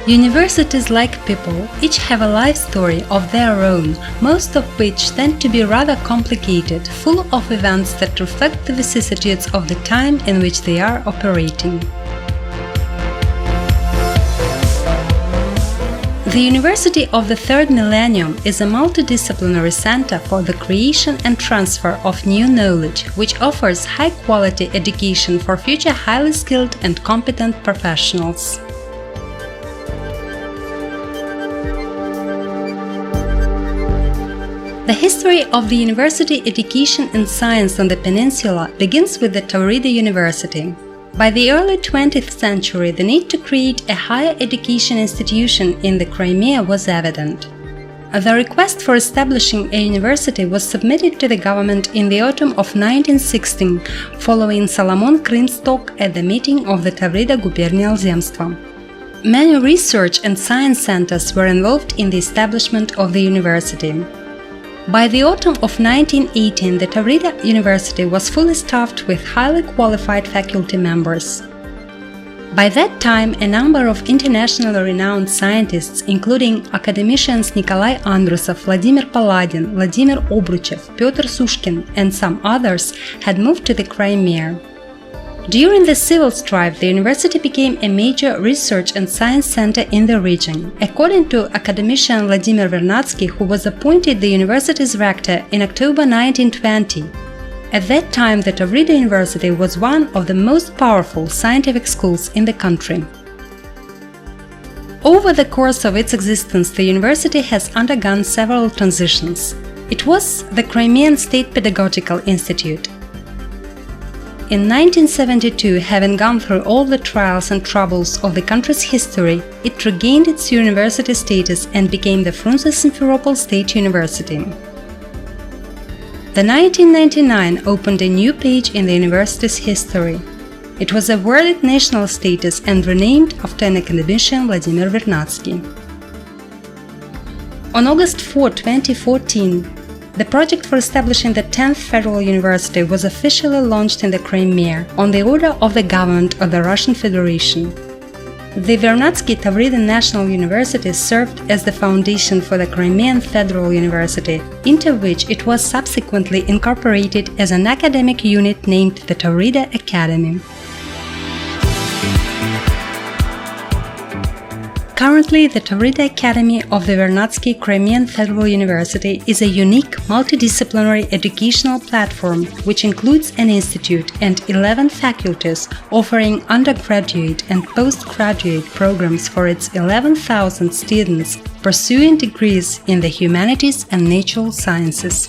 Universities, like people, each have a life story of their own, most of which tend to be rather complicated, full of events that reflect the vicissitudes of the time in which they are operating. The University of the Third Millennium is a multidisciplinary center for the creation and transfer of new knowledge, which offers high-quality education for future highly skilled and competent professionals. The history of the university education and science on the peninsula begins with the Taurida University. By the early 20th century, the need to create a higher education institution in the Crimea was evident. The request for establishing a university was submitted to the government in the autumn of 1916, following Solomon Krym's talk at the meeting of the Taurida gubernial zemstva. Many research and science centers were involved in the establishment of the university. By the autumn of 1918, the Taurida University was fully staffed with highly qualified faculty members. By that time, a number of internationally renowned scientists, including academicians Nikolai Andrusov, Vladimir Paladin, Vladimir Obruchev, Pyotr Sushkin, and some others, had moved to the Crimea. During the civil strife, the university became a major research and science center in the region, according to academician Vladimir Vernadsky, who was appointed the university's rector in October 1920. At that time, the Taurida University was one of the most powerful scientific schools in the country. Over the course of its existence, the university has undergone several transitions. It was the Crimean State Pedagogical Institute. In 1972, having gone through all the trials and troubles of the country's history, it regained its university status and became the Frunze Simferopol State University. The 1999 opened a new page in the university's history. It was awarded national status and renamed after an academician Vladimir Vernadsky. On August 4, 2014, the project for establishing the 10th Federal University was officially launched in the Crimea on the order of the government of the Russian Federation. The Vernadsky Taurida National University served as the foundation for the Crimean Federal University, into which it was subsequently incorporated as an academic unit named the Taurida Academy. Currently, the Taurida Academy of the Vernadsky Crimean Federal University is a unique multidisciplinary educational platform which includes an institute and 11 faculties offering undergraduate and postgraduate programs for its 11,000 students pursuing degrees in the humanities and natural sciences.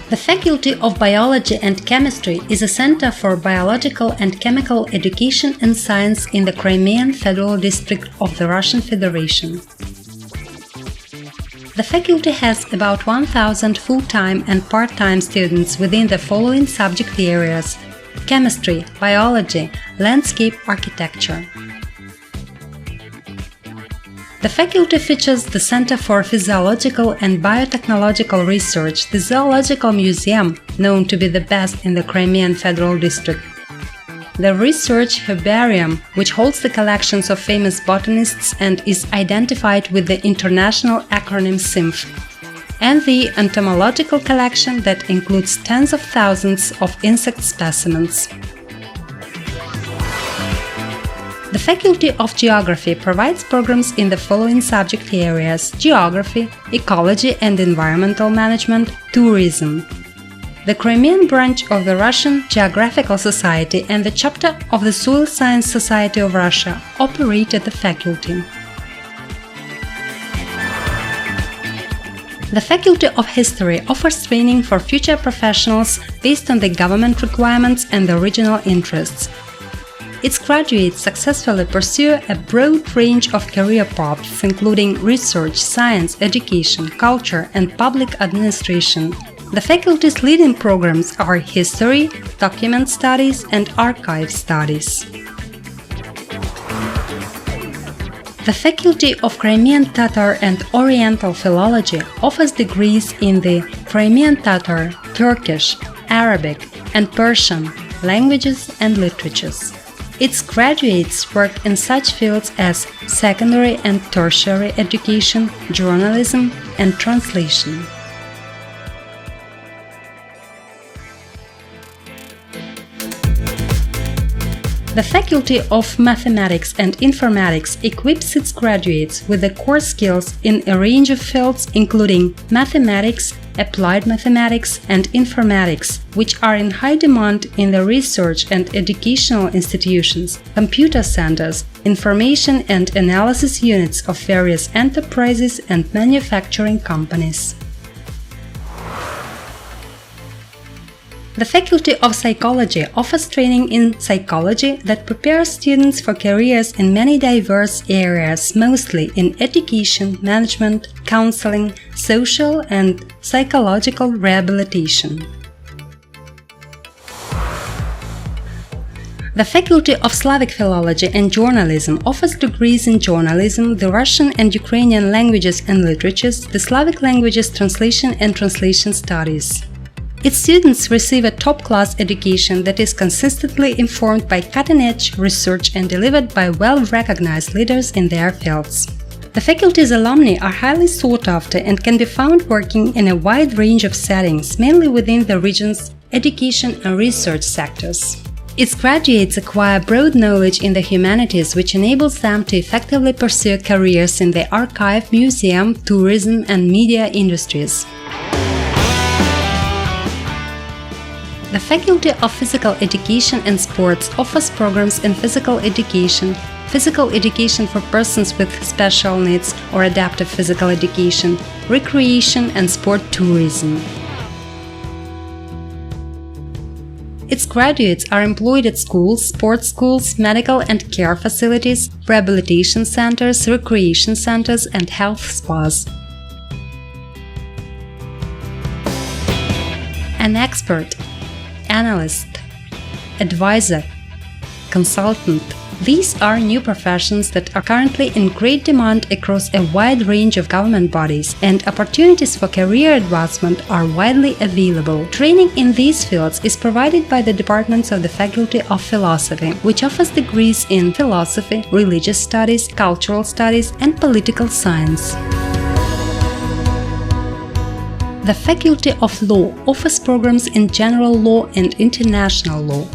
The Faculty of Biology and Chemistry is a center for biological and chemical education and science in the Crimean Federal District of the Russian Federation. The faculty has about 1,000 full-time and part-time students within the following subject areas: chemistry, biology, landscape architecture. The faculty features the Center for Physiological and Biotechnological Research, the Zoological Museum, known to be the best in the Crimean Federal District, the Research Herbarium, which holds the collections of famous botanists and is identified with the international acronym SIMF, and the Entomological Collection that includes tens of thousands of insect specimens. The Faculty of Geography provides programs in the following subject areas: geography, ecology and environmental management, tourism. The Crimean branch of the Russian Geographical Society and the chapter of the Soil Science Society of Russia operate at the faculty. The Faculty of History offers training for future professionals based on the government requirements and the regional interests. Its graduates successfully pursue a broad range of career paths, including research, science, education, culture, and public administration. The faculty's leading programs are history, document studies, and archive studies. The Faculty of Crimean Tatar and Oriental Philology offers degrees in the Crimean Tatar, Turkish, Arabic, and Persian languages and literatures. Its graduates work in such fields as secondary and tertiary education, journalism, and translation. The Faculty of Mathematics and Informatics equips its graduates with the core skills in a range of fields including mathematics, applied mathematics, and informatics, which are in high demand in the research and educational institutions, computer centers, information and analysis units of various enterprises and manufacturing companies. The Faculty of Psychology offers training in psychology that prepares students for careers in many diverse areas, mostly in education, management, counseling, social and psychological rehabilitation. The Faculty of Slavic Philology and Journalism offers degrees in journalism, the Russian and Ukrainian languages and literatures, the Slavic languages translation and translation studies. Its students receive a top-class education that is consistently informed by cutting-edge research and delivered by well-recognized leaders in their fields. The faculty's alumni are highly sought after and can be found working in a wide range of settings, mainly within the region's education and research sectors. Its graduates acquire broad knowledge in the humanities, which enables them to effectively pursue careers in the archive, museum, tourism, and media industries. The Faculty of Physical Education and Sports offers programs in physical education for persons with special needs or adaptive physical education, recreation and sport tourism. Its graduates are employed at schools, sports schools, medical and care facilities, rehabilitation centers, recreation centers, and health spas. An expert, analyst, advisor, consultant. These are new professions that are currently in great demand across a wide range of government bodies, and opportunities for career advancement are widely available. Training in these fields is provided by the departments of the Faculty of Philosophy, which offers degrees in philosophy, religious studies, cultural studies, and political science. The Faculty of Law offers programs in general law and international law.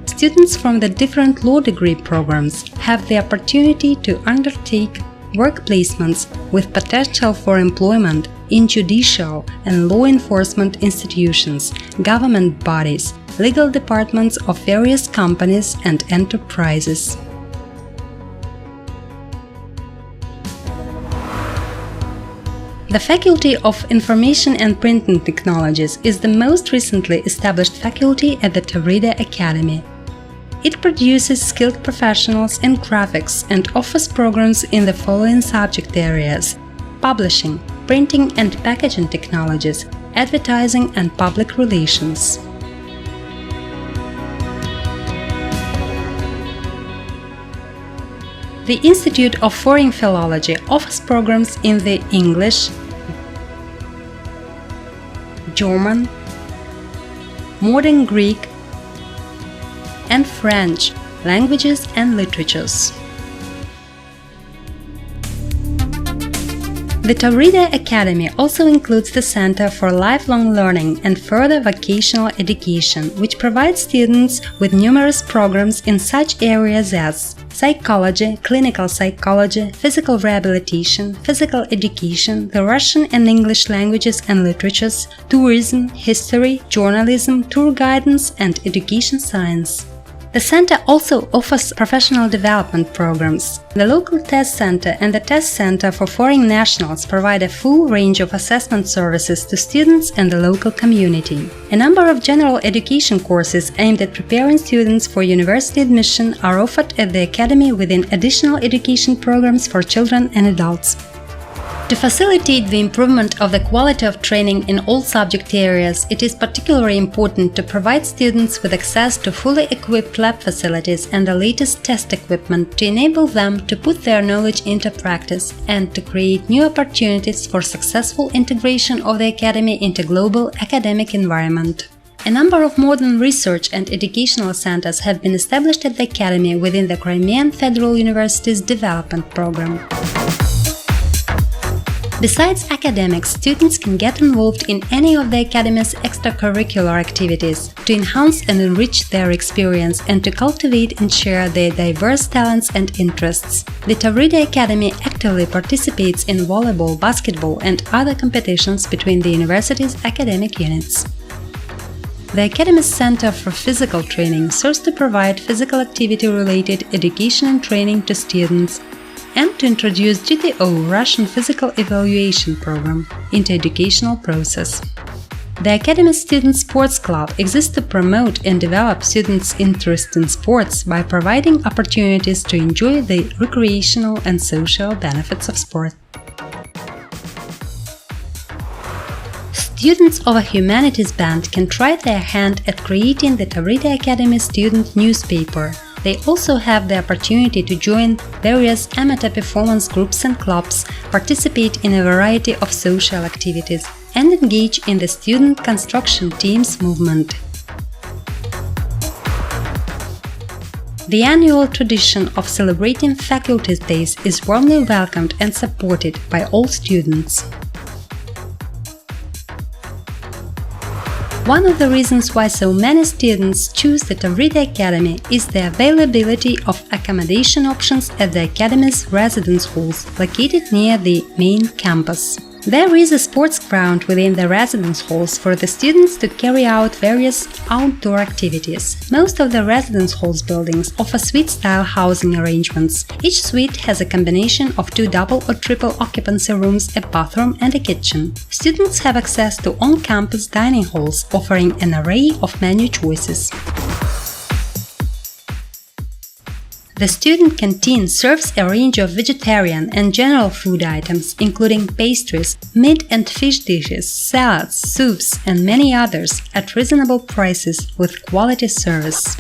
Students from the different law degree programs have the opportunity to undertake work placements with potential for employment in judicial and law enforcement institutions, government bodies, legal departments of various companies and enterprises. The Faculty of Information and Printing Technologies is the most recently established faculty at the Taurida Academy. It produces skilled professionals in graphics and offers programs in the following subject areas: publishing, printing and packaging technologies, advertising and public relations. The Institute of Foreign Philology offers programs in the English, German, Modern Greek, and French languages and literatures. The Taurida Academy also includes the Center for Lifelong Learning and Further Vocational Education, which provides students with numerous programs in such areas as psychology, clinical psychology, physical rehabilitation, physical education, the Russian and English languages and literatures, tourism, history, journalism, tour guidance, and education science. The center also offers professional development programs. The local test center and the test center for foreign nationals provide a full range of assessment services to students and the local community. A number of general education courses aimed at preparing students for university admission are offered at the Academy within additional education programs for children and adults. To facilitate the improvement of the quality of training in all subject areas, it is particularly important to provide students with access to fully equipped lab facilities and the latest test equipment to enable them to put their knowledge into practice and to create new opportunities for successful integration of the Academy into global academic environment. A number of modern research and educational centers have been established at the Academy within the Crimean Federal University's development program. Besides academics, students can get involved in any of the Academy's extracurricular activities to enhance and enrich their experience and to cultivate and share their diverse talents and interests. The Taurida Academy actively participates in volleyball, basketball and other competitions between the university's academic units. The Academy's Center for Physical Training serves to provide physical activity-related education and training to students and to introduce GTO, Russian Physical Evaluation Program, into educational process. The Academy's Student Sports Club exists to promote and develop students' interest in sports by providing opportunities to enjoy the recreational and social benefits of sport. Students of a humanities band can try their hand at creating the Taurida Academy student newspaper. They also have the opportunity to join various amateur performance groups and clubs, participate in a variety of social activities, and engage in the student construction teams movement. The annual tradition of celebrating Faculties Days is warmly welcomed and supported by all students. One of the reasons why so many students choose the Taurida Academy is the availability of accommodation options at the Academy's residence halls, located near the main campus. There is a sports ground within the residence halls for the students to carry out various outdoor activities. Most of the residence halls buildings offer suite-style housing arrangements. Each suite has a combination of 2 double or triple occupancy rooms, a bathroom and a kitchen. Students have access to on-campus dining halls, offering an array of menu choices. The student canteen serves a range of vegetarian and general food items, including pastries, meat and fish dishes, salads, soups, and many others at reasonable prices with quality service.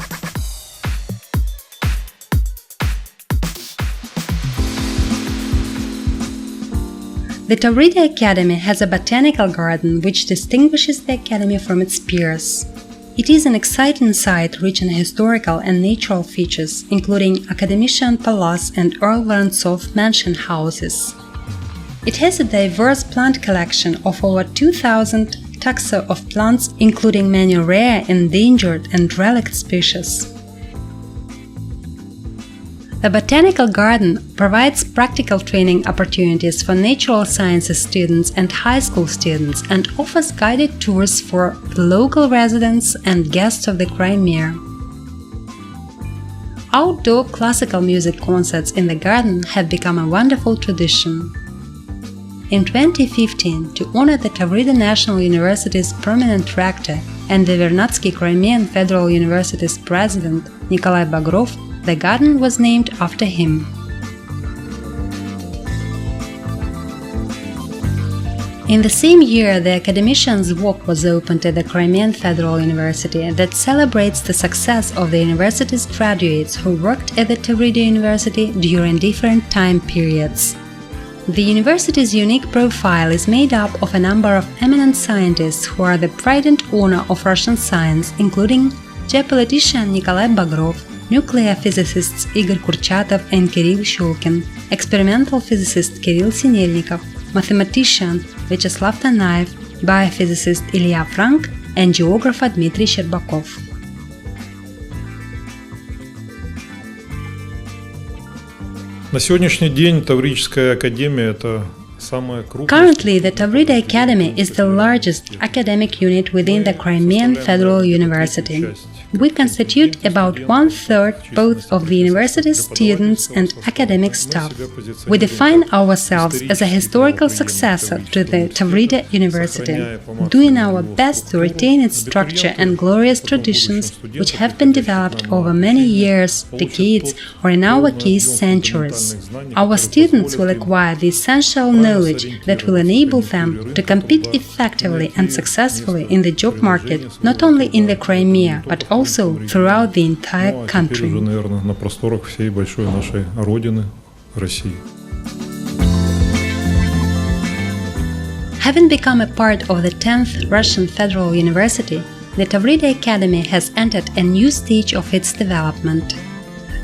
The Taurida Academy has a botanical garden which distinguishes the Academy from its peers. It is an exciting site rich in historical and natural features, including Academician Palace and Earl Vorontsov mansion houses. It has a diverse plant collection of over 2,000 taxa of plants, including many rare, endangered and relict species. The Botanical Garden provides practical training opportunities for natural sciences students and high school students and offers guided tours for the local residents and guests of the Crimea. Outdoor classical music concerts in the garden have become a wonderful tradition. In 2015, to honor the Taurida National University's prominent rector and the Vernadsky Crimean Federal University's president, Nikolai Bagrov, the garden was named after him. In the same year, the Academician's Walk was opened at the Crimean Federal University that celebrates the success of the university's graduates who worked at the Taurida University during different time periods. The university's unique profile is made up of a number of eminent scientists who are the pride and honor of Russian science, including geopolitician Nikolai Bagrov, nuclear physicists Igor Kurchatov and Kirill Shulkin, experimental physicist Kirill Sinelnikov, mathematician Vyacheslav Tanaev, biophysicist Ilya Frank, and geographer Dmitry Sherbakov. На сегодняшний день Таврическая академия – это самая крупная. Currently, the Taurida Academy is the largest academic unit within the Crimean Federal University. We constitute about 1/3 both of the university's students and academic staff. We define ourselves as a historical successor to the Taurida University, doing our best to retain its structure and glorious traditions which have been developed over many years, decades, or in our case centuries. Our students will acquire the essential knowledge that will enable them to compete effectively and successfully in the job market, not only in the Crimea, but also throughout the entire country. Having become a part of the 10th Russian Federal University, the Taurida Academy has entered a new stage of its development.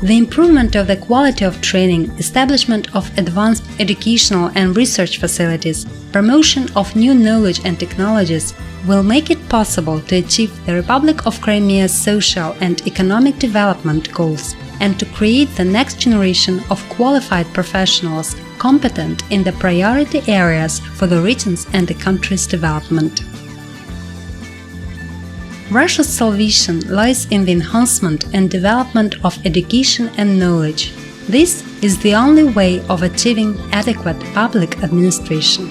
The improvement of the quality of training, establishment of advanced educational and research facilities, promotion of new knowledge and technologies will make it possible to achieve the Republic of Crimea's social and economic development goals and to create the next generation of qualified professionals competent in the priority areas for the region's and the country's development. Russia's salvation lies in the enhancement and development of education and knowledge. This is the only way of achieving adequate public administration.